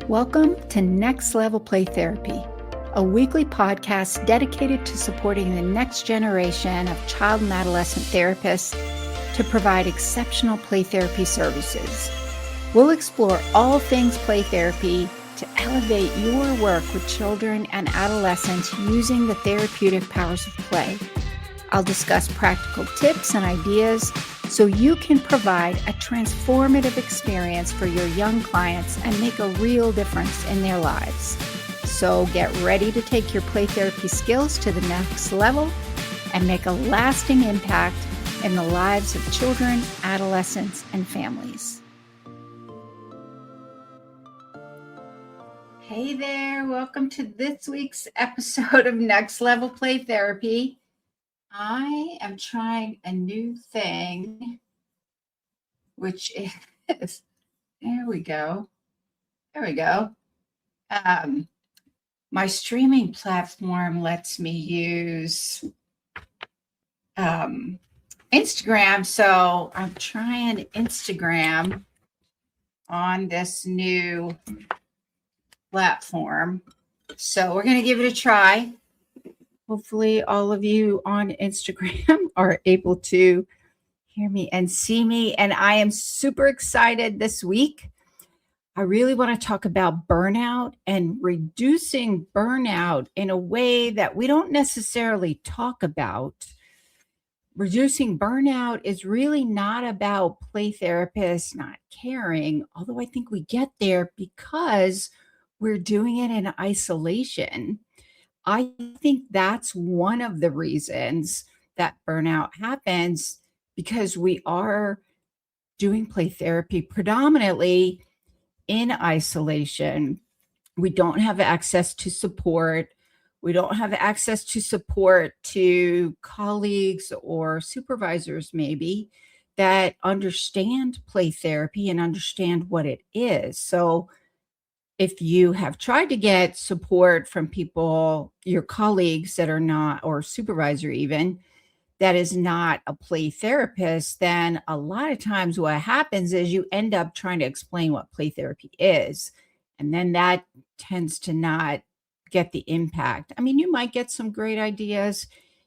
Welcome to Next Level Play Therapy, a weekly podcast dedicated to supporting the next generation of child and adolescent therapists to provide exceptional play therapy services. We'll explore all things play therapy to elevate your work with children and adolescents using the therapeutic powers of play. I'll discuss practical tips and ideas so you can provide a transformative experience for your young clients and make a real difference in their lives. So get ready to take your play therapy skills to the next level and make a lasting impact in the lives of children, adolescents, and families. Hey there, welcome to this week's episode of Next Level Play Therapy. I am trying a new thing, which is, there we go. My streaming platform lets me use Instagram, so I'm trying Instagram on this new platform. So we're going to give it a try. Hopefully all of you on Instagram are able to hear me and see me. And I am super excited this week. I really want to talk about burnout and reducing burnout in a way that we don't necessarily talk about. Reducing burnout is really not about play therapists not caring, although I think we get there because we're doing it in isolation. I think that's one of the reasons that burnout happens, because we are doing play therapy predominantly in isolation. We don't have access to support. We don't have access to support to colleagues or supervisors maybe that understand play therapy and understand what it is. So if you have tried to get support from people, your colleagues that are not, or supervisor even, that is not a play therapist, then a lot of times what happens is you end up trying to explain what play therapy is. And then that tends to not get the impact. I mean, you might get some great ideas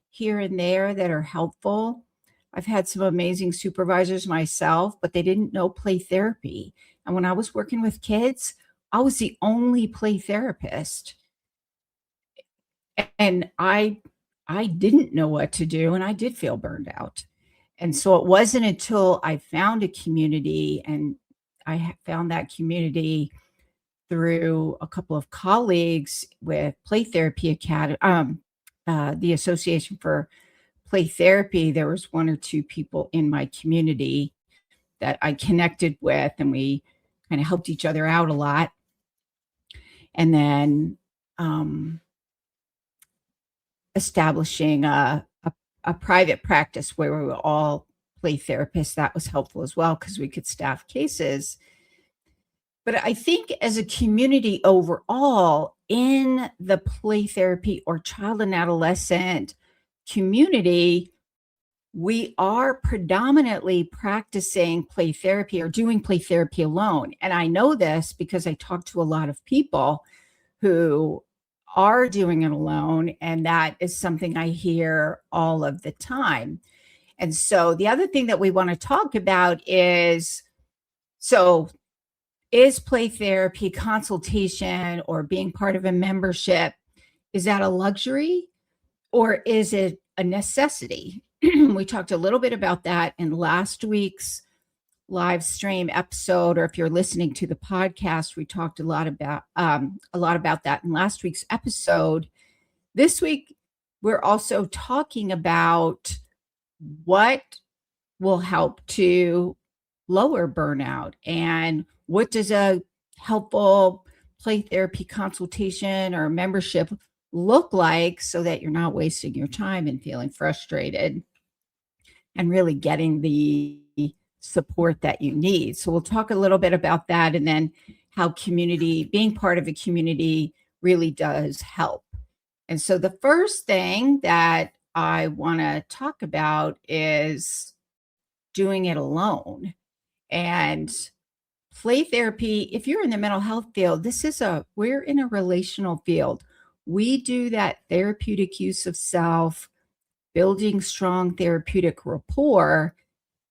here and there that are helpful. I've had some amazing supervisors myself, but they didn't know play therapy. And when I was working with kids, I was the only play therapist, and I didn't know what to do, and I did feel burned out. And so it wasn't until I found a community, and I found that community through a couple of colleagues with Play Therapy Academy, the Association for Play Therapy. There was one or two people in my community that I connected with, and we kind of helped each other out a lot. And then establishing a private practice where we were all play therapists. That was helpful as well because we could staff cases. But I think as a community overall in the play therapy or child and adolescent community, we are predominantly practicing play therapy or doing play therapy alone. And I know this because I talk to a lot of people who are doing it alone. And that is something I hear all of the time. And so the other thing that we want to talk about is, is play therapy consultation or being part of a membership, is that a luxury or is it a necessity? We talked a little bit about that in last week's live stream episode, or if you're listening to the podcast, we talked a lot about that in last week's episode. This week, we're also talking about what will help to lower burnout and what does a helpful play therapy consultation or membership look like so that you're not wasting your time and feeling frustrated and really getting the support that you need. So we'll talk a little bit about that and then how being part of a community really does help. And so the first thing that I want to talk about is doing it alone. And play therapy, if you're in the mental health field, we're in a relational field. We do that therapeutic use of self, building strong therapeutic rapport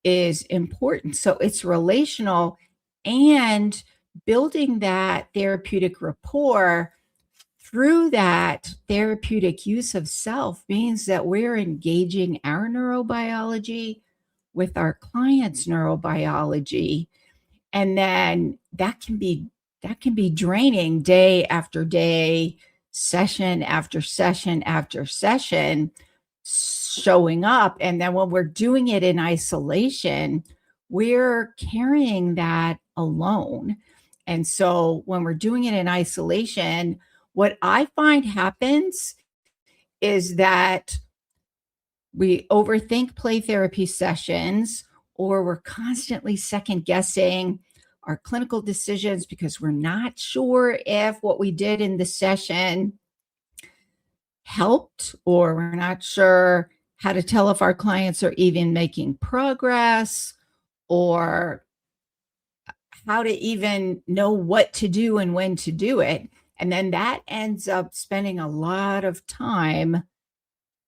is important. So it's relational, and building that therapeutic rapport through that therapeutic use of self means that we're engaging our neurobiology with our clients' neurobiology. And then that can be draining day after day, session after session after session, showing up. And then when we're doing it in isolation, we're carrying that alone. And so when we're doing it in isolation, what I find happens is that we overthink play therapy sessions, or we're constantly second guessing our clinical decisions because we're not sure if what we did in the session helped, or we're not sure how to tell if our clients are even making progress, or how to even know what to do and when to do it. And then that ends up spending a lot of time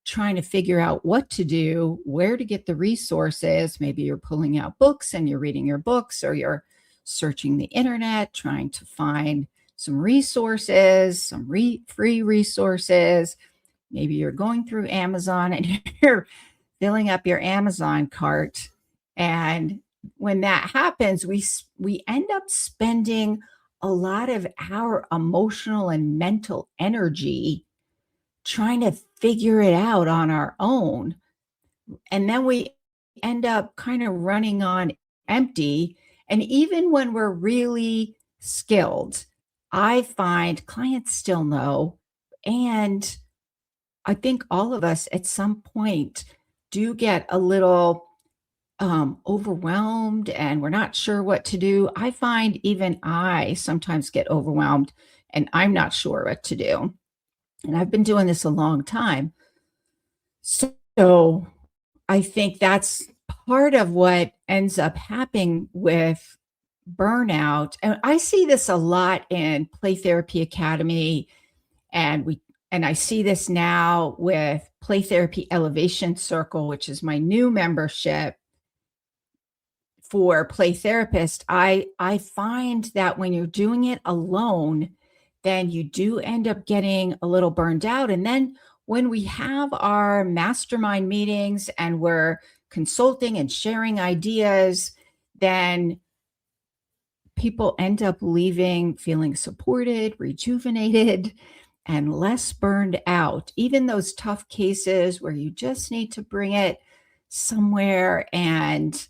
trying to figure out what to do, where to get the resources. Maybe you're pulling out books and you're reading your books, or you're searching the internet, trying to find some resources, some free resources. Maybe you're going through Amazon and you're filling up your Amazon cart. And when that happens, we end up spending a lot of our emotional and mental energy trying to figure it out on our own. And then we end up kind of running on empty. And even when we're really skilled, I find clients still know. And I think all of us at some point do get a little overwhelmed, and we're not sure what to do. I find even I sometimes get overwhelmed and I'm not sure what to do. And I've been doing this a long time. So I think that's part of what ends up happening with burnout. And I see this a lot in Play Therapy Academy, and I see this now with Play Therapy Elevation Circle, which is my new membership for play therapist. I find that when you're doing it alone, then you do end up getting a little burned out. And then when we have our mastermind meetings and we're consulting and sharing ideas, then people end up leaving feeling supported, rejuvenated, and less burned out. Even those tough cases where you just need to bring it somewhere and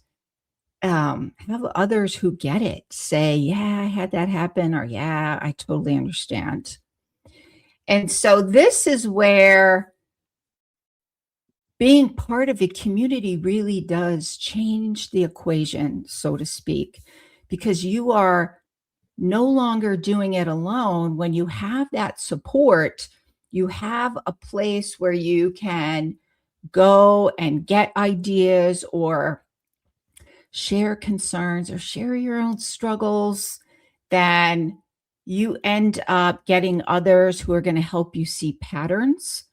have others who get it say, yeah, I had that happen, or yeah, I totally understand. And so this is where being part of a community really does change the equation, so to speak, because you are no longer doing it alone. When you have that support, you have a place where you can go and get ideas, or share concerns, or share your own struggles. Then you end up getting others who are going to help you see patterns.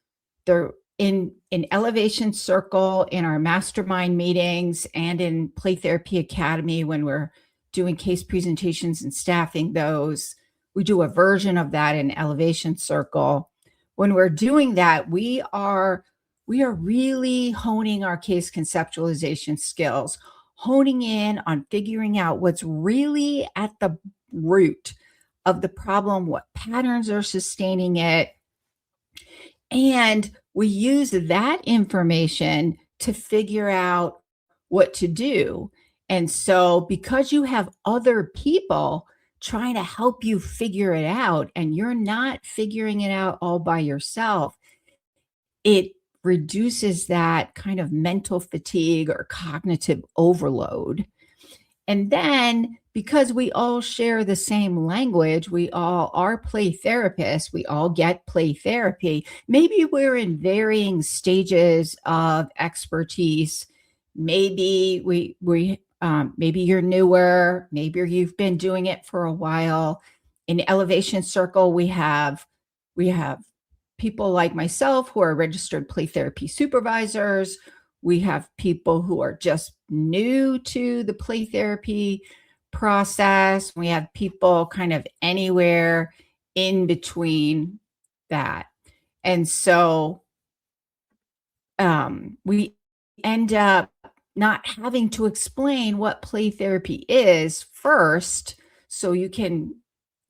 They're in Elevation Circle, in our mastermind meetings, and in Play Therapy Academy when we're doing case presentations and staffing those. We do a version of that in Elevation Circle. When we're doing that, we are really honing our case conceptualization skills, honing in on figuring out what's really at the root of the problem, what patterns are sustaining it. And we use that information to figure out what to do. And so because you have other people trying to help you figure it out, and you're not figuring it out all by yourself, it reduces that kind of mental fatigue or cognitive overload. And then because we all share the same language, we all are play therapists, we all get play therapy. Maybe we're in varying stages of expertise. Maybe we Maybe you're newer, maybe you've been doing it for a while. In Elevation Circle, we have people like myself who are registered play therapy supervisors. We have people who are just new to the play therapy process. We have people kind of anywhere in between that. And so we end up not having to explain what play therapy is first, so you can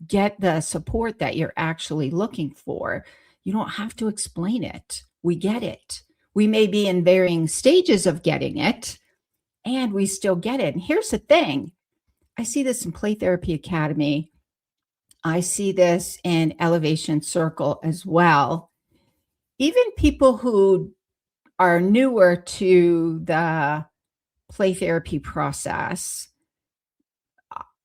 get the support that you're actually looking for. You don't have to explain it. We get it. We may be in varying stages of getting it, and we still get it. And here's the thing. I see this in Play Therapy Academy. I see this in Elevation Circle as well. Even people who are newer to the play therapy process,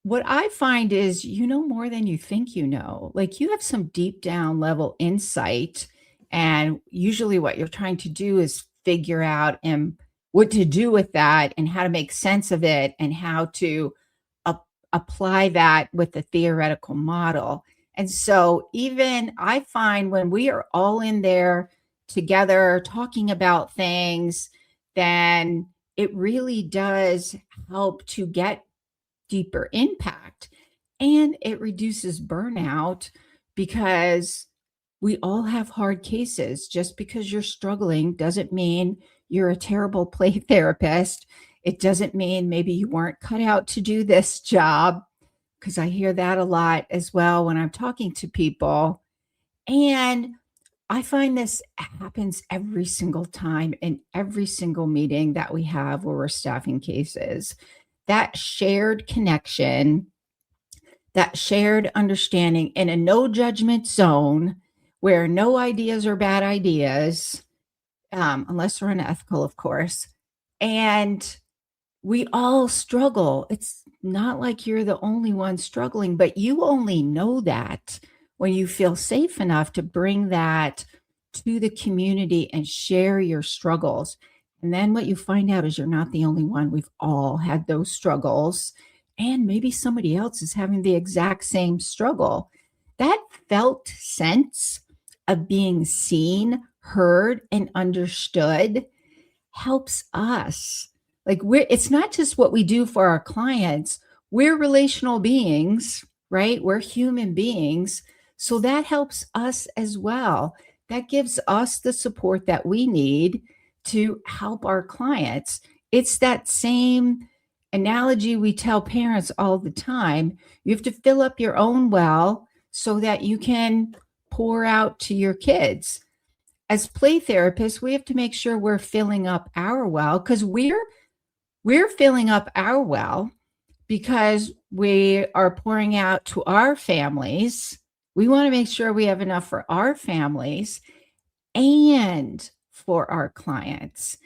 what I find is you know more than you think you know. Like you have some deep down level insight, and usually what you're trying to do is figure out and what to do with that and how to make sense of it and how to apply that with the theoretical model. And so even I find when we are all in there together talking about things, then it really does help to get deeper impact, and it reduces burnout because we all have hard cases. Just because you're struggling doesn't mean you're a terrible play therapist. It doesn't mean maybe you weren't cut out to do this job, because I hear that a lot as well when I'm talking to people. And I find this happens every single time in every single meeting that we have where we're staffing cases. That shared connection, that shared understanding in a no judgment zone where no ideas are bad ideas, unless they're unethical, of course. And we all struggle. It's not like you're the only one struggling, but you only know that when you feel safe enough to bring that to the community and share your struggles. And then what you find out is you're not the only one. We've all had those struggles, and maybe somebody else is having the exact same struggle. That felt sense of being seen, heard, and understood helps us. Like it's not just what we do for our clients. We're relational beings, right? We're human beings. So that helps us as well. That gives us the support that we need to help our clients. It's that same analogy we tell parents all the time. You have to fill up your own well so that you can pour out to your kids. As play therapists, we have to make sure we're filling up our well, because we're filling up our well because we are pouring out to our families. We want to make sure we have enough for our families and for our clients.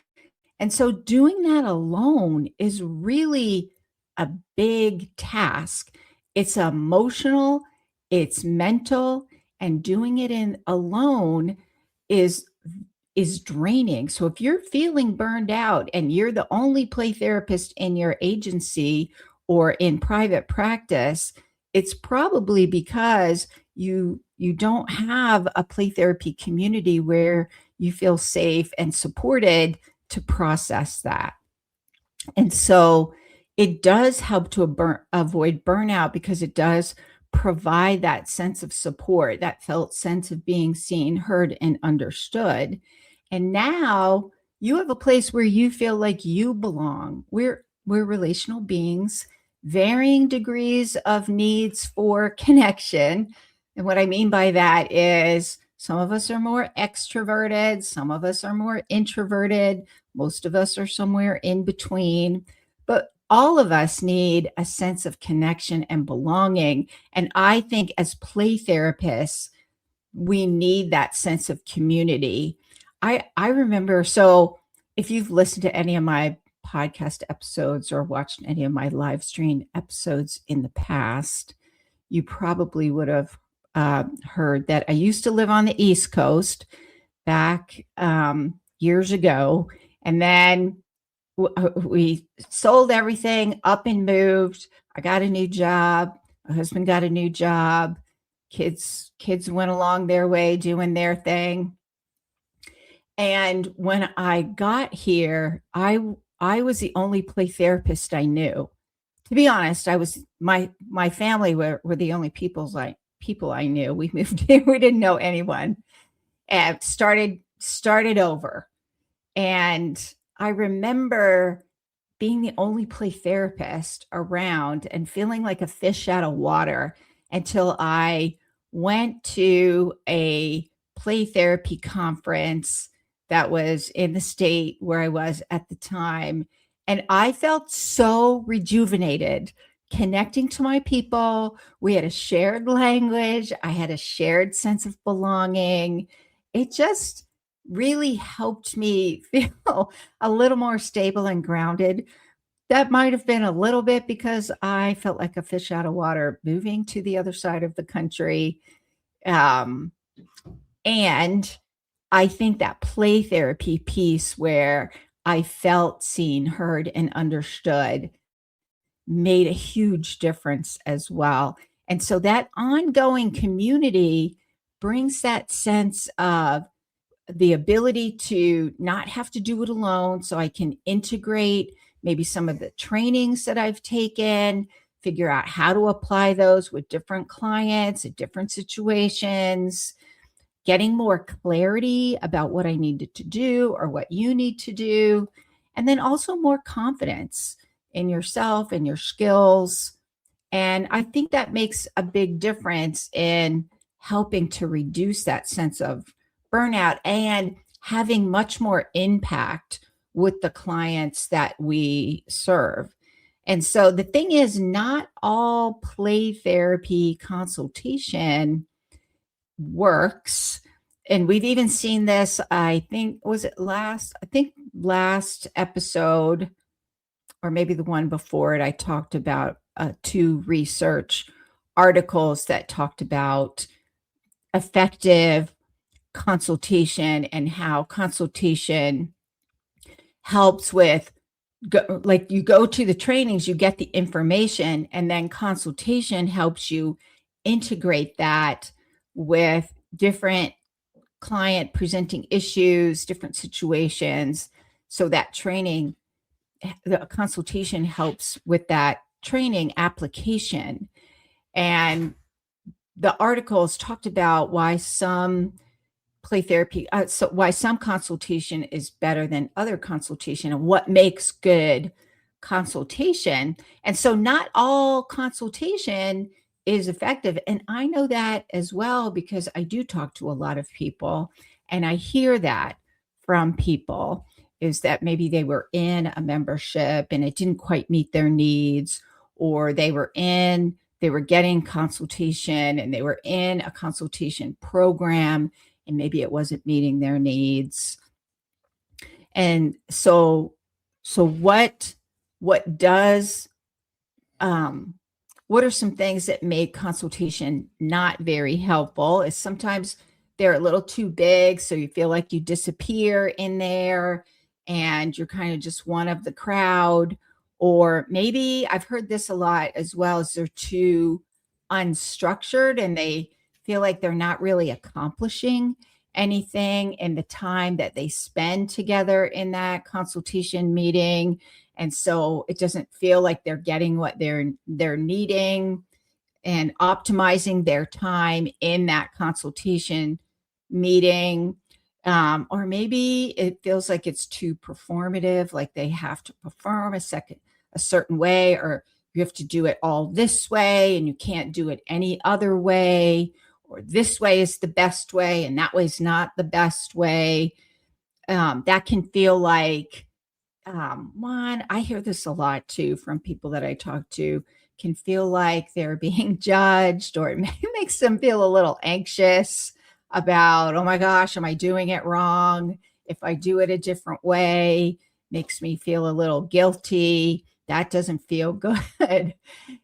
And so doing that alone is really a big task. It's emotional, it's mental, and doing it in alone is draining. So if you're feeling burned out and you're the only play therapist in your agency or in private practice, it's probably because you don't have a play therapy community where you feel safe and supported to process that. And so it does help to avoid burnout, because it does provide that sense of support, that felt sense of being seen, heard, and understood. And now you have a place where you feel like you belong. We're relational beings, varying degrees of needs for connection. And what I mean by that is some of us are more extroverted, some of us are more introverted, most of us are somewhere in between. But all of us need a sense of connection and belonging. And I think as play therapists, we need that sense of community. I remember, so if you've listened to any of my podcast episodes or watched any of my live stream episodes in the past, you probably would have heard that I used to live on the East Coast back years ago. And then we sold everything, up and moved. I got a new job. My husband got a new job. Kids went along their way doing their thing. And when I got here, I was the only play therapist I knew. To be honest, I was my family were the only people I knew. We moved here, we didn't know anyone, and started over. And I remember being the only play therapist around and feeling like a fish out of water until I went to a play therapy conference that was in the state where I was at the time. And I felt so rejuvenated connecting to my people. We had a shared language, I had a shared sense of belonging. It just really helped me feel a little more stable and grounded. That might have been a little bit because I felt like a fish out of water moving to the other side of the country. Um, and I think that play therapy piece where I felt seen, heard, and understood made a huge difference as well. And so that ongoing community brings that sense of the ability to not have to do it alone, so I can integrate maybe some of the trainings that I've taken, figure out how to apply those with different clients at different situations, getting more clarity about what I needed to do or what you need to do, and then also more confidence in yourself and your skills. And I think that makes a big difference in helping to reduce that sense of burnout and having much more impact with the clients that we serve. And so the thing is, not all play therapy consultation works. And we've even seen this, I think, last episode, or maybe the one before it, I talked about two research articles that talked about effective consultation and how consultation helps with like you go to the trainings, you get the information, and then consultation helps you integrate that with different client presenting issues, different situations. So that training, the consultation helps with that training application. And the articles talked about why some play therapy, so why some consultation is better than other consultation and what makes good consultation. And so not all consultation is effective. And I know that as well because I do talk to a lot of people and I hear that from people is that maybe they were in a membership and it didn't quite meet their needs, or they were getting consultation and they were in a consultation program and maybe it wasn't meeting their needs. And so what does what are some things that make consultation not very helpful is sometimes they're a little too big, so you feel like you disappear in there and you're kind of just one of the crowd. Or maybe I've heard this a lot as well, is they're too unstructured and they feel like they're not really accomplishing anything in the time that they spend together in that consultation meeting. And so it doesn't feel like they're getting what they're needing and optimizing their time in that consultation meeting. Or maybe it feels like it's too performative, like they have to perform a certain way, or you have to do it all this way and you can't do it any other way, or this way is the best way and that way is not the best way. That can feel like, one, I hear this a lot too from people that I talk to, can feel like they're being judged, or it makes them feel a little anxious about, oh my gosh, am I doing it wrong? If I do it a different way, makes me feel a little guilty. That doesn't feel good.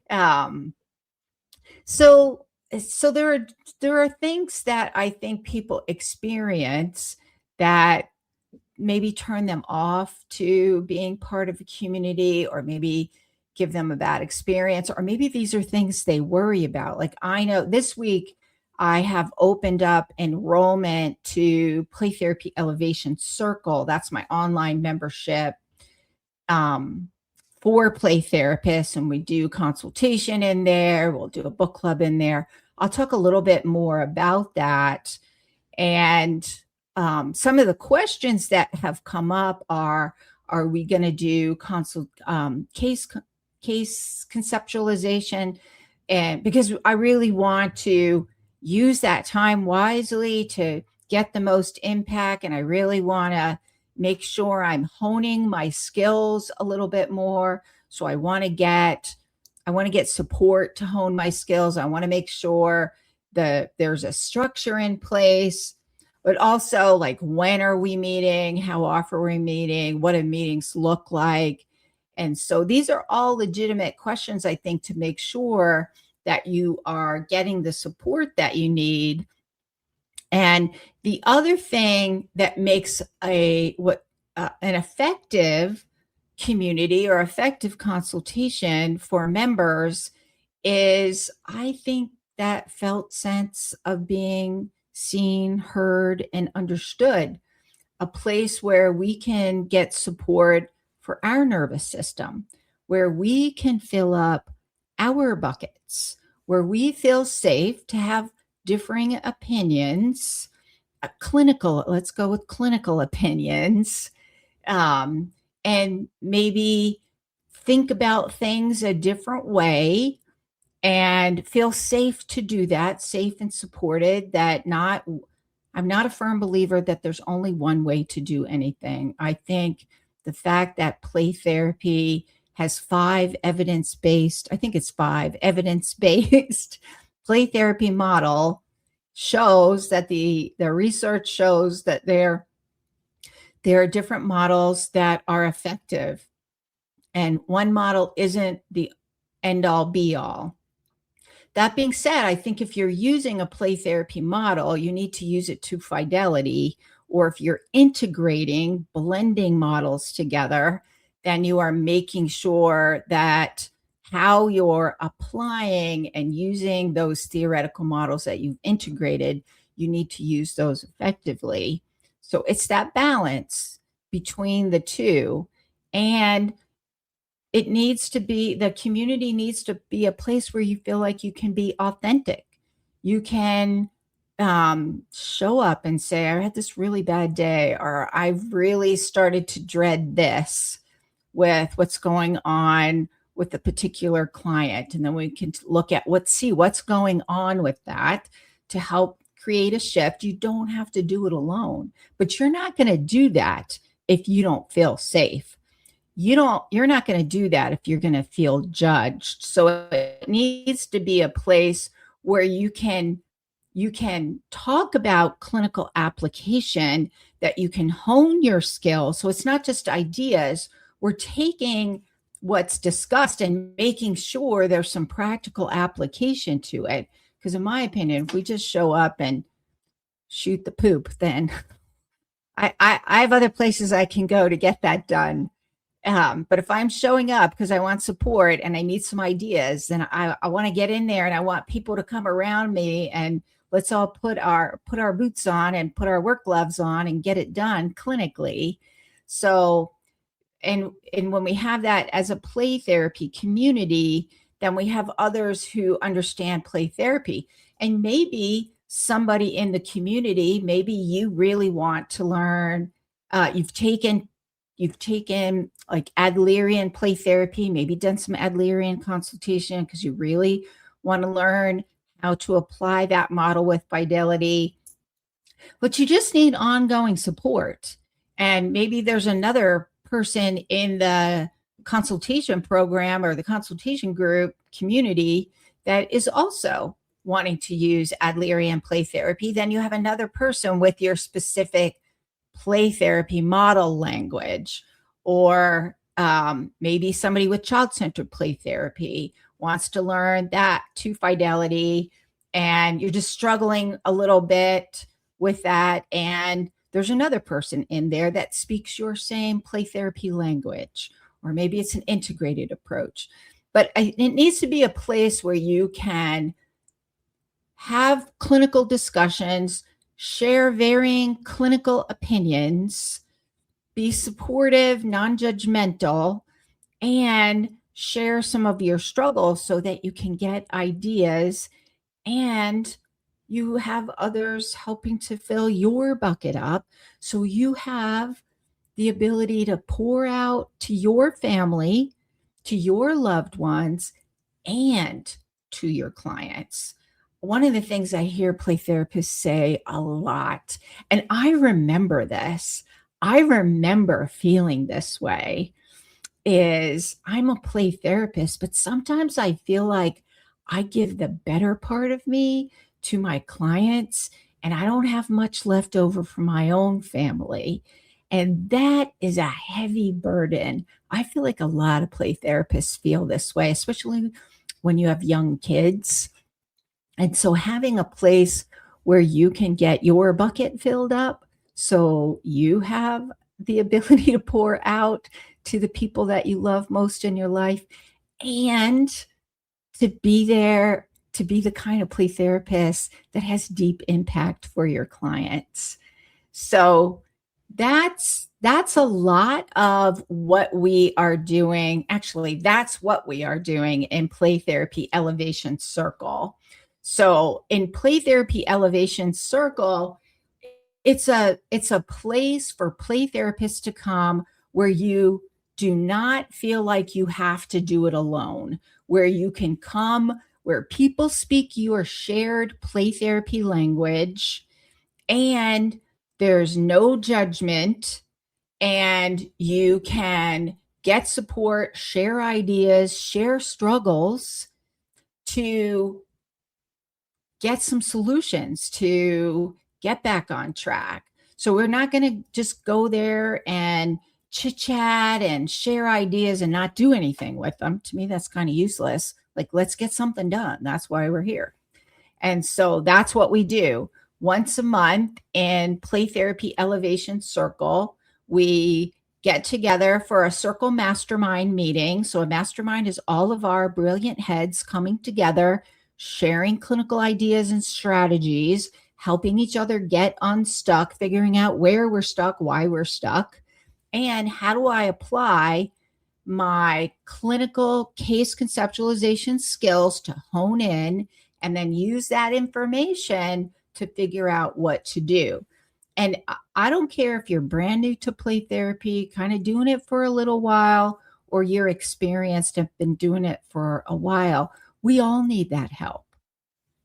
Um, so there are things that I think people experience that maybe turn them off to being part of a community, or maybe give them a bad experience, or maybe these are things they worry about. Like, I know this week I have opened up enrollment to Play Therapy Elevation Circle. That's my online membership for play therapists, and we do consultation in there. We'll do a book club in there. I'll talk a little bit more about that. And some of the questions that have come up are we going to do case conceptualization? And because I really want to use that time wisely to get the most impact, and I really want to make sure I'm honing my skills a little bit more. So I want to get support to hone my skills. I want to make sure that there's a structure in place, but also, like, when are we meeting? How often are we meeting? What do meetings look like? And so these are all legitimate questions, I think, to make sure that you are getting the support that you need. And the other thing that makes an effective community or effective consultation for members is, I think, that felt sense of being seen, heard, and understood. A place where we can get support for our nervous system, where we can fill up our buckets, where we feel safe to have differing opinions, let's go with clinical opinions, and maybe think about things a different way and feel safe to do that, safe and supported. I'm not a firm believer that there's only one way to do anything. I think the fact that play therapy has 5 evidence-based play therapy model shows that the research shows that there are different models that are effective, and one model isn't the end all be all. That being said, I think if you're using a play therapy model, you need to use it to fidelity, or if you're integrating, blending models together, then you are making sure that how you're applying and using those theoretical models that you've integrated, you need to use those effectively. So it's that balance between the two. And the community needs to be a place where you feel like you can be authentic. You can show up and say, I had this really bad day, or I've really started to dread this with what's going on with a particular client. And then we can look at what's going on with that to help create a shift. You don't have to do it alone, but you're not going to do that if you don't feel safe. You're not going to do that if you're going to feel judged. So it needs to be a place where you can talk about clinical application, that you can hone your skills. So it's not just ideas. We're taking what's discussed and making sure there's some practical application to it. Because in my opinion, if we just show up and shoot the poop, then I have other places I can go to get that done. But if I'm showing up because I want support and I need some ideas, then I want to get in there, and I want people to come around me, and let's all put our boots on and put our work gloves on and get it done clinically. So, and when we have that as a play therapy community, then we have others who understand play therapy. And maybe somebody in the community, maybe you really want to learn, you've taken like Adlerian play therapy, maybe done some Adlerian consultation because you really want to learn how to apply that model with fidelity, but you just need ongoing support. And maybe there's another person in the consultation program or the consultation group community that is also wanting to use Adlerian play therapy. Then you have another person with your specific play therapy model language, or maybe somebody with child-centered play therapy wants to learn that to fidelity, and you're just struggling a little bit with that. And there's another person in there that speaks your same play therapy language, or maybe it's an integrated approach. But it needs to be a place where you can have clinical discussions, share varying clinical opinions, be supportive, non-judgmental, and share some of your struggles so that you can get ideas, and you have others helping to fill your bucket up, so you have the ability to pour out to your family, to your loved ones, and to your clients. One of the things I hear play therapists say a lot, and I remember this, I remember feeling this way, is I'm a play therapist, but sometimes I feel like I give the better part of me to my clients, and I don't have much left over for my own family. And that is a heavy burden. I feel like a lot of play therapists feel this way, especially when you have young kids. And so having a place where you can get your bucket filled up so you have the ability to pour out to the people that you love most in your life, and to be there, to be the kind of play therapist that has deep impact for your clients. So that's a lot of what we are doing. Actually, that's what we are doing in Play Therapy Elevation Circle. So in Play Therapy Elevation Circle, it's a place for play therapists to come where you do not feel like you have to do it alone, where you can come, where people speak your shared play therapy language, and there's no judgment, and you can get support, share ideas, share struggles to get some solutions to get back on track. So we're not going to just go there and chit chat and share ideas and not do anything with them. To me, that's kind of useless. Like, let's get something done. That's why we're here. And so that's what we do. Once a month in Play Therapy Elevation Circle, we get together for a circle mastermind meeting. So a mastermind is all of our brilliant heads coming together, sharing clinical ideas and strategies, helping each other get unstuck, figuring out where we're stuck, why we're stuck, and how do I apply my clinical case conceptualization skills to hone in and then use that information to figure out what to do. And I don't care if you're brand new to play therapy, kind of doing it for a little while, or you're experienced and been doing it for a while. We all need that help.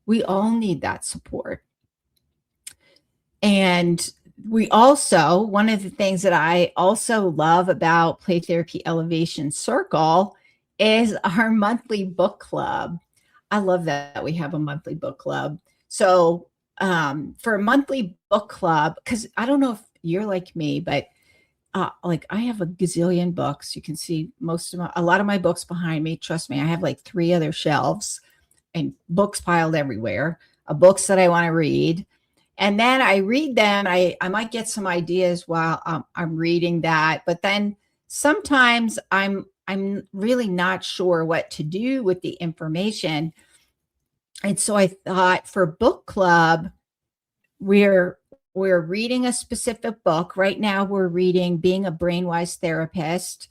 We all need that support. And we also, one of the things that I also love about Play Therapy Elevation Circle is our monthly book club. I love that we have a monthly book club. So for a monthly book club, because I don't know if you're like me, but like I have a gazillion books. You can see a lot of my books behind me. Trust me, I have like 3 other shelves and books piled everywhere, books that I want to read. And then I read them. I might get some ideas while I'm reading that, but then sometimes I'm really not sure what to do with the information. And so I thought for book club, we're reading a specific book. Right now we're reading Being a Brainwise Therapist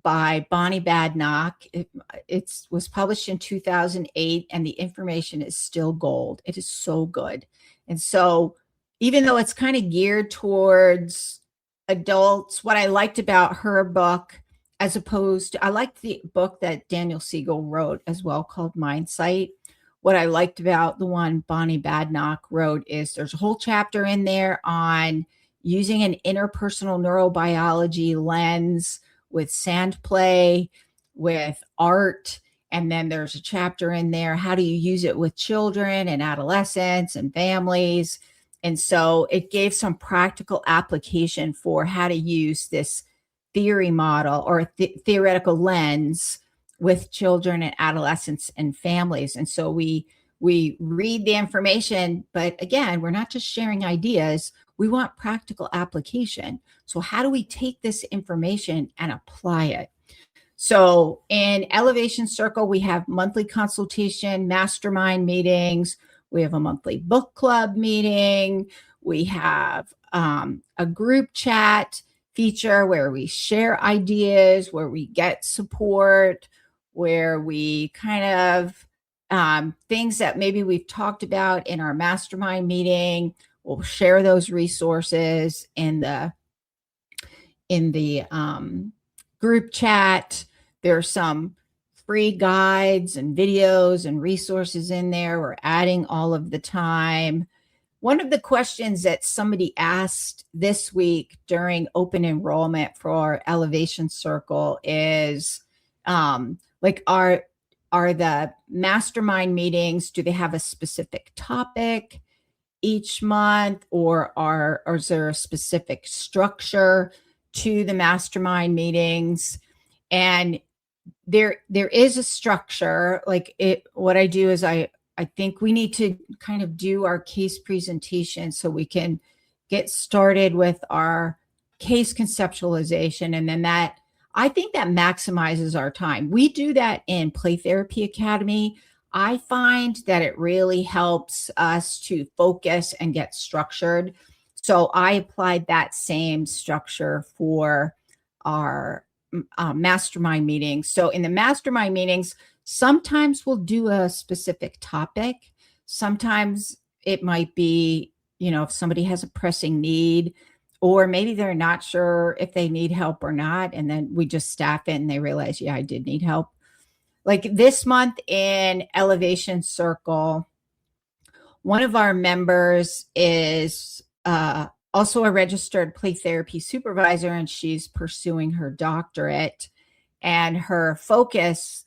by Bonnie Badnock. It was published in 2008, and the information is still gold. It is so good. And so even though it's kind of geared towards adults, what I liked about her book, as opposed to, I liked the book that Daniel Siegel wrote as well called Mindsight. What I liked about the one Bonnie Badnock wrote is there's a whole chapter in there on using an interpersonal neurobiology lens with sand play, with art. And then there's a chapter in there, how do you use it with children and adolescents and families? And so it gave some practical application for how to use this theory model or theoretical lens with children and adolescents and families. And so we we read the information, but again, we're not just sharing ideas. We want practical application. So how do we take this information and apply it? So in Elevation Circle, we have monthly consultation, mastermind meetings. We have a monthly book club meeting. We have a group chat feature where we share ideas, where we get support, where we kind of things that maybe we've talked about in our mastermind meeting. We'll share those resources in the group chat. There are some free guides and videos and resources in there. We're adding all of the time. One of the questions that somebody asked this week during open enrollment for our Elevation Circle is like, are the mastermind meetings, do they have a specific topic each month, or is there a specific structure to the mastermind meetings? And there is a structure. Like what I do is I think we need to kind of do our case presentation so we can get started with our case conceptualization. And then I think that maximizes our time. We do that in Play Therapy Academy. I find that it really helps us to focus and get structured. So I applied that same structure for our mastermind meetings. So in the mastermind meetings, sometimes we'll do a specific topic. Sometimes it might be, if somebody has a pressing need, or maybe they're not sure if they need help or not. And then we just staff it and they realize, yeah, I did need help. Like this month in Elevation Circle, one of our members is also a registered play therapy supervisor, and she's pursuing her doctorate. And her focus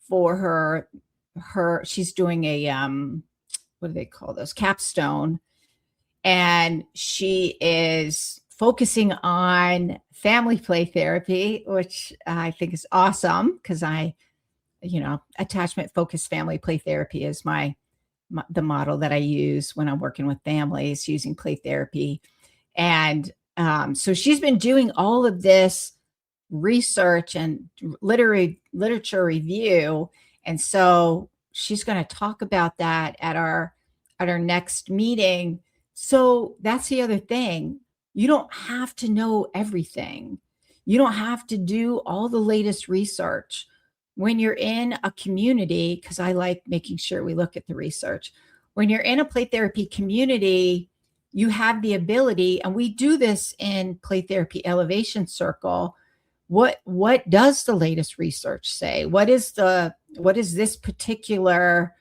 for she's doing a, what do they call those? Capstone. And she is focusing on family play therapy, which I think is awesome because attachment focused family play therapy is the model that I use when I'm working with families using play therapy. And so she's been doing all of this research and literature review. And so she's going to talk about that at our next meeting. So that's the other thing. You don't have to know everything. You don't have to do all the latest research. When you're in a community, because I like making sure we look at the research, when you're in a play therapy community, you have the ability, and we do this in Play Therapy Elevation Circle. What does the latest research say? What is this particular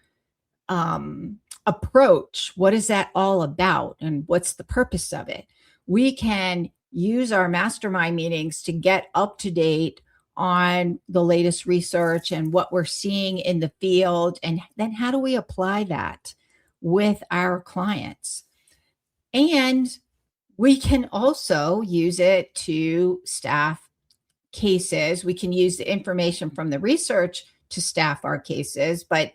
approach? What is that all about? And what's the purpose of it? We can use our mastermind meetings to get up to date on the latest research and what we're seeing in the field. And then how do we apply that with our clients? And we can also use it to staff cases. We can use the information from the research to staff our cases, but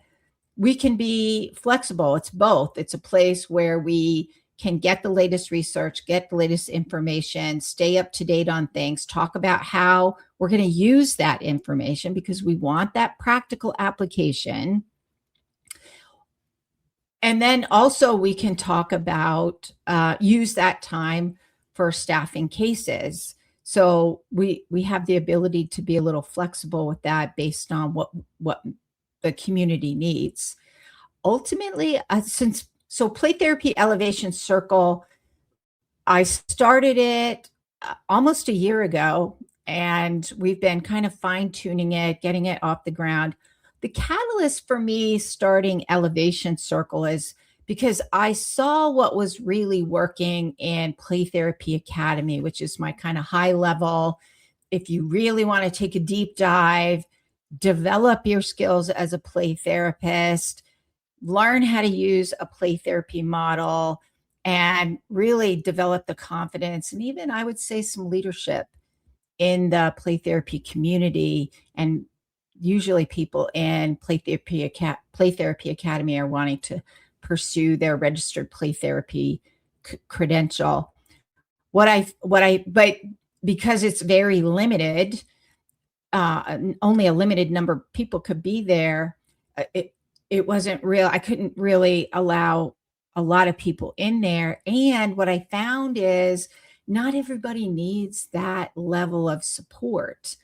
we can be flexible. It's both. It's a place where we can get the latest research, get the latest information, stay up to date on things, talk about how we're going to use that information because we want that practical application. And then also we can talk about, use that time for staffing cases. So we have the ability to be a little flexible with that based on what the community needs. Ultimately, Play Therapy Elevation Circle, I started it almost a year ago, and we've been kind of fine-tuning it, getting it off the ground. The catalyst for me starting Elevation Circle is because I saw what was really working in Play Therapy Academy, which is my kind of high level. If you really want to take a deep dive, develop your skills as a play therapist, learn how to use a play therapy model, and really develop the confidence and even, I would say, some leadership in the play therapy community, and usually people in Play Therapy Academy are wanting to pursue their registered play therapy credential. But because it's very limited, only a limited number of people could be there. It wasn't real. I couldn't really allow a lot of people in there. And what I found is not everybody needs that level of support.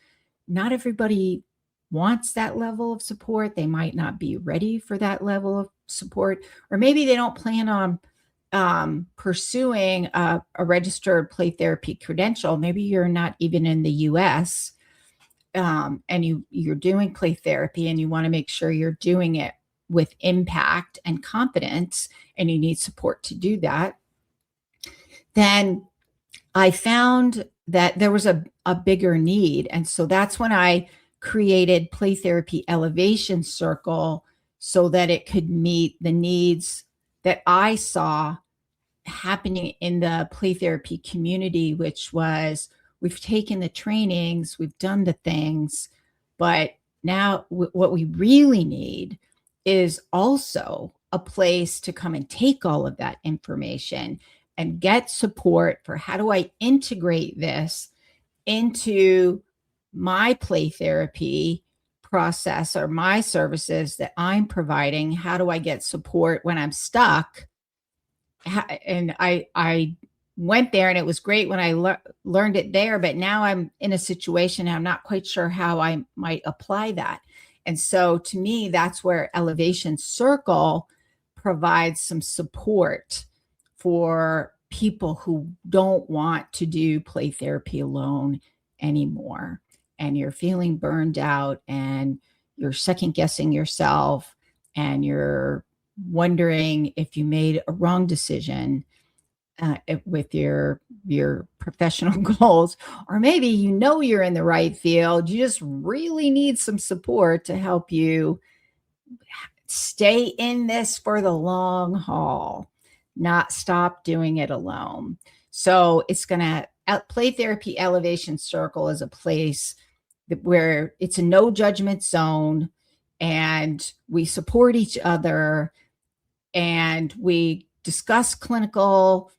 Not everybody wants that level of support. They might not be ready for that level of support, or maybe they don't plan on pursuing a registered play therapy credential. Maybe you're not even in the US, and you're doing play therapy and you want to make sure you're doing it with impact and confidence, and you need support to do that. Then I found that there was a bigger need. And so that's when I created Play Therapy Elevation Circle, so that it could meet the needs that I saw happening in the play therapy community, which was, we've taken the trainings, we've done the things, but now what we really need is also a place to come and take all of that information and get support for how do I integrate this into my play therapy process or my services that I'm providing. How do I get support when I'm stuck? And I went there, and it was great when I learned it there, but now I'm in a situation and I'm not quite sure how I might apply that. And so to me, that's where Elevation Circle provides some support for people who don't want to do play therapy alone anymore. And you're feeling burned out, and you're second guessing yourself, and you're wondering if you made a wrong decision with your professional goals, or maybe you're in the right field. You just really need some support to help you stay in this for the long haul, not stop doing it alone. So it's Play Therapy Elevation Circle is a place where it's a no judgment zone, and we support each other, and we discuss clinical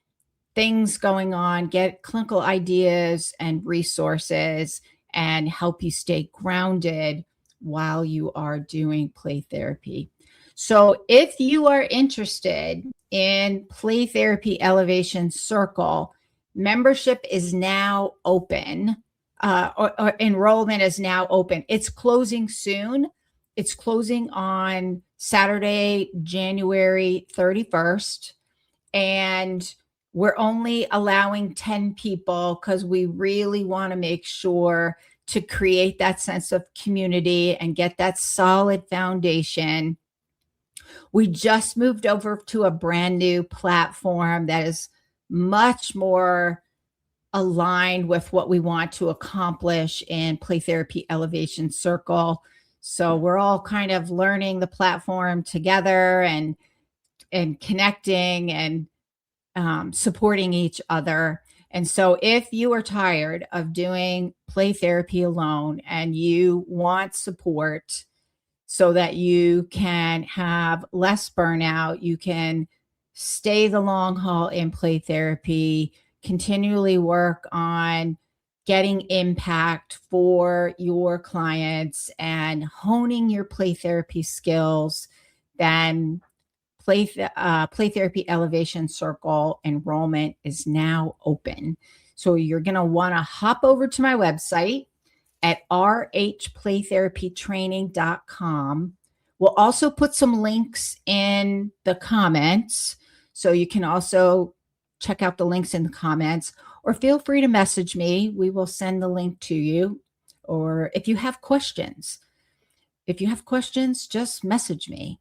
things going on, get clinical ideas and resources, and help you stay grounded while you are doing play therapy. So if you are interested in Play Therapy Elevation Circle, membership is now open, or enrollment is now open. It's closing soon. It's closing on Saturday, January 31st. And we're only allowing 10 people because we really want to make sure to create that sense of community and get that solid foundation. We just moved over to a brand new platform that is much more aligned with what we want to accomplish in Play Therapy Elevation Circle. So we're all kind of learning the platform together and connecting and supporting each other. And so if you are tired of doing play therapy alone and you want support so that you can have less burnout, you can stay the long haul in play therapy, continually work on getting impact for your clients and honing your play therapy skills, then Play Therapy Elevation Circle enrollment is now open. So you're going to want to hop over to my website at rhplaytherapytraining.com. We'll also put some links in the comments, so you can also check out the links in the comments, or feel free to message me. We will send the link to you. Or if you have questions, just message me.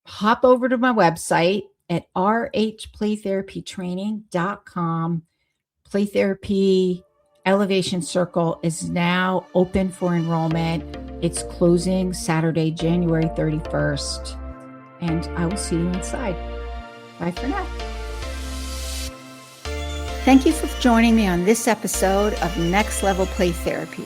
Hop over to my website at rhplaytherapytraining.com. Play Therapy Elevation Circle is now open for enrollment. It's closing Saturday, January 31st. And I will see you inside. Bye for now. Thank you for joining me on this episode of Next Level Play Therapy.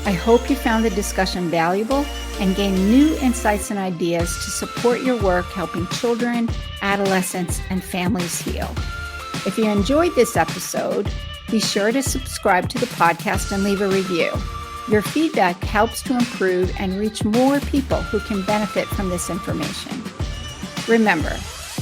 I hope you found the discussion valuable and gained new insights and ideas to support your work helping children, adolescents, and families heal. If you enjoyed this episode, be sure to subscribe to the podcast and leave a review. Your feedback helps to improve and reach more people who can benefit from this information. Remember,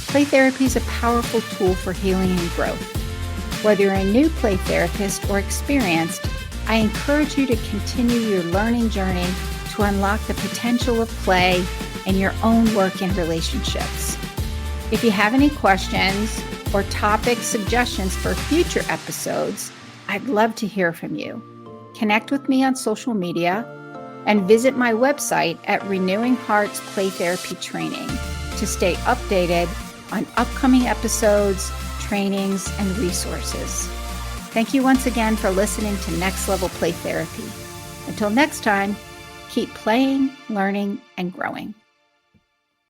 play therapy is a powerful tool for healing and growth. Whether you're a new play therapist or experienced, I encourage you to continue your learning journey to unlock the potential of play in your own work and relationships. If you have any questions or topic suggestions for future episodes, I'd love to hear from you. Connect with me on social media and visit my website at Renewing Hearts Play Therapy Training to stay updated on upcoming episodes, trainings, and resources. Thank you once again for listening to Next Level Play Therapy. Until next time, keep playing, learning, and growing.